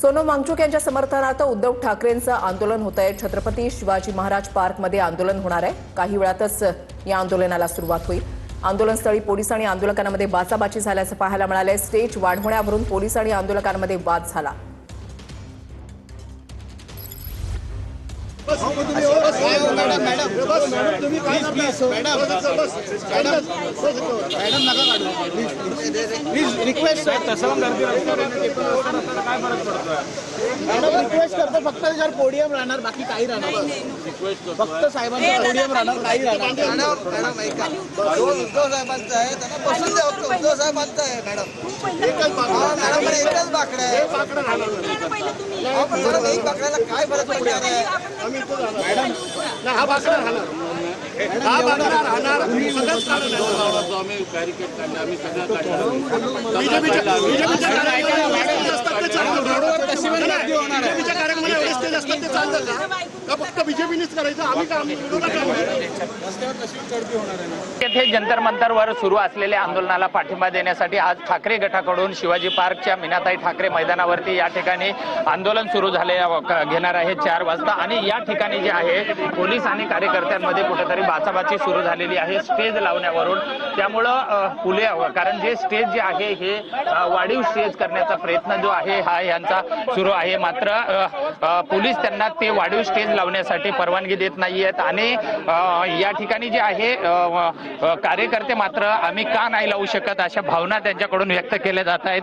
सोनम वांगचुक यांच्या समर्थनार्थ उद्धव ठाकरेंचं आंदोलन होत आहे। छत्रपती शिवाजी महाराज पार्कमध्ये आंदोलन होणार आहे। काही वेळातच या आंदोलनाला सुरुवात होईल। आंदोलनस्थळी पोलीस आणि आंदोलकांमध्ये बाचाबाची झाल्याचं पाहायला मिळालंय। स्टेज वाढवण्यावरून पोलीस आणि आंदोलकांमध्ये वाद झाला। रिक्वेस्ट करतो फक्त त्याच्यावर पोडियम राहणार, बाकी काही राहणार, फक्त साहेबांचा पोडियम राहणार, काही राहणार। मॅडम ऐका, उद्धव साहेबांचं आहे, त्यांना बसून द्या। उद्धव साहेबांचं आहे मॅडम, एकच बाकडं आहे। पण एक बाकड्याला काय फरक पडणार आहे मॅडम? हा बाकडा राहणार, हा बाकडा राहणार। सगळंच कारण आम्ही बॅरिकेड काढले, आम्ही सगळं काढलं। बीजेपीच्या कार्यक्रमाला एवढे स्टेज असतात ते चालतं का फक्त बीजेपीनेच करायचं? आम्ही का येथे जंतर मंतरवर सुरू असलेल्या आंदोलनाला पाठिंबा देण्यासाठी आज ठाकरे गटाकडून शिवाजी पार्कच्या मीनाताई ठाकरे मैदानावरती या ठिकाणी आंदोलन सुरू झाले घेणार आहे 4 वाजता। आणि या ठिकाणी जे आहे पोलीस आणि कार्यकर्त्यांमध्ये कुठेतरी बाचाबाची सुरू झालेली आहे स्टेज लावण्यावरून। त्यामुळं कारण जे स्टेज जे आहे हे वाढीव स्टेज करण्याचा प्रयत्न जो आहे हा यांचा सुरू आहे। मात्र पोलीस त्यांना ते वाढीव स्टेज लावण्यासाठी परवानगी देत नाहीयेत। आणि या ठिकाणी जे आहे कार्यकर्ते मात्र आम्ही का नाही लावू शकत अशा भावना त्यांच्याकडून व्यक्त केल्या जात आहेत।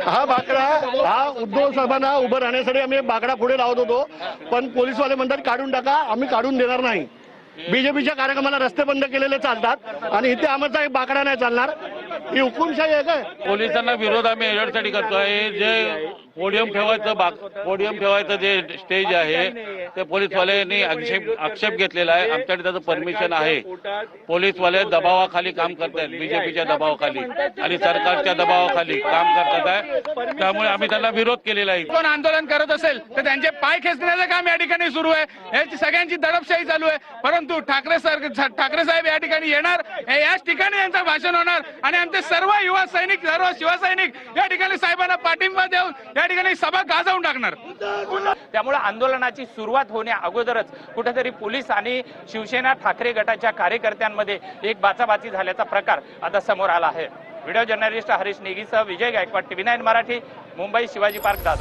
हा बाकडा, हा उद्धव साहेबांना उभं राहण्यासाठी आम्ही बाकडा पुढे लावत होतो, पण पोलीसवाले म्हणतात काढून टाका, आम्ही काढून देणार नाही। बीजेपीच्या कार्यक्रमाला रस्ते बंद केलेले चालतात आणि इथे आमचा एक बाकडा नाही चालणार। ही हुकुमशाही आहे काय? पोलिसांना विरोध आम्ही याच्यासाठी करतोय, जे पोडियम ठेवायचं जे स्टेज आहे ते पोलीसवाल्यांनी आक्षेप घेतलेला आहे। आमच्याकडे त्याचं परमिशन आहे। पोलीसवाले दबावाखाली काम करतात, बीजेपीच्या दबावाखाली आणि सरकारच्या दबावाखाली काम करतात आहे। त्यामुळे आम्ही त्यांना विरोध केलेला आहे। कोण आंदोलन करत असेल तर त्यांचे पाय खेचण्याचं काम या ठिकाणी सुरू आहे। याची सगळ्यांची दडपशाही चालू आहे, परंतु ठाकरे साहेब या ठिकाणी येणार, याच ठिकाणी यांचं भाषण होणार आणि आमचे सर्व युवा सैनिक, सर्व शिवसैनिक या ठिकाणी साहेबांना पाठिंबा देऊन या ठिकाणी सभा गाजवून टाकणार। त्यामुळे आंदोलनाची सुरुवात होण्या अगोदरच कुठेतरी पोलीस आणि शिवसेना ठाकरे गटाच्या कार्यकर्त्यांमध्ये एक बाचाबाची झाल्याचा प्रकार आता समोर आला आहे। व्हिडिओ जर्नलिस्ट हरीश नेगीसह विजय गायकवाड, TV9 मराठी, मुंबई, शिवाजी पार्क, दादर।